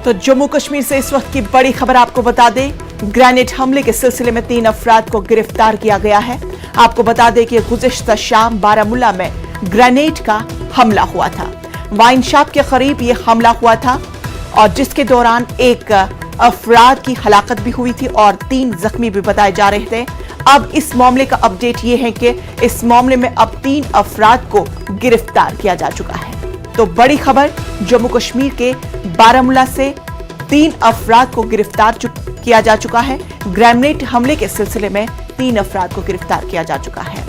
तो जम्मू कश्मीर से इस वक्त की बड़ी खबर आपको बता दें, ग्रेनेड हमले के सिलसिले में 3 अफराद को गिरफ्तार किया गया है। आपको बता दें कि गुज़िश्ता शाम बारामूला में ग्रेनेड का हमला हुआ था। वाइन शॉप के करीब यह हमला हुआ था और जिसके दौरान एक अफराद की हलाकत भी हुई थी और 3 जख्मी भी बताए जा रहे थे। अब इस मामले का अपडेट यह है कि इस मामले में अब 3 अफराद को गिरफ्तार किया जा चुका है। तो बड़ी खबर, जम्मू कश्मीर के बारामूला से 3 अफराद को गिरफ्तार किया जा चुका है। ग्रेनेड हमले के सिलसिले में 3 अफराद को गिरफ्तार किया जा चुका है।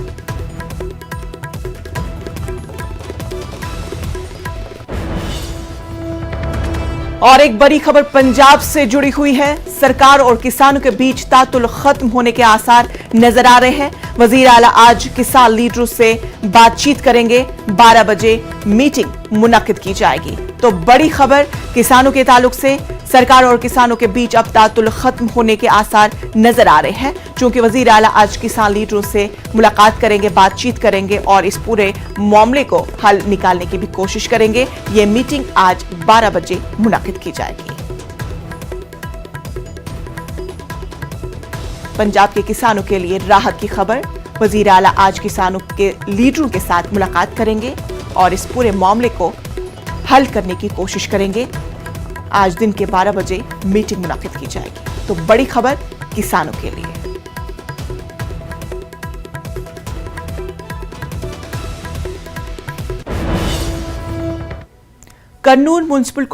और एक बड़ी खबर पंजाब से जुड़ी हुई है। सरकार और किसानों के बीच तातुल खत्म होने के आसार नजर आ रहे हैं। वजीर आला आज किसान लीडरों से बातचीत करेंगे। 12 बजे मीटिंग मुनक्किद की जाएगी। तो बड़ी खबर किसानों के ताल्लुक से, सरकार और किसानों के बीच अब तातुल खत्म होने के आसार नजर आ रहे हैं, क्योंकि वजीर आला आज किसान लीडरों से मुलाकात करेंगे, बातचीत करेंगे और इस पूरे मामले को हल निकालने की भी कोशिश करेंगे। ये मीटिंग आज 12 बजे मुनक्किद की जाएगी। पंजाब के किसानों के लिए राहत की खबर, वजीर आला आज किसानों के लीडरों के साथ मुलाकात करेंगे और इस पूरे मामले को हल करने की कोशिश करेंगे। आज दिन के 12 बजे मीटिंग मुनक्किद की जाएगी। तो बड़ी खबर किसानों के लिए। कर्नूल म्युनिसिपल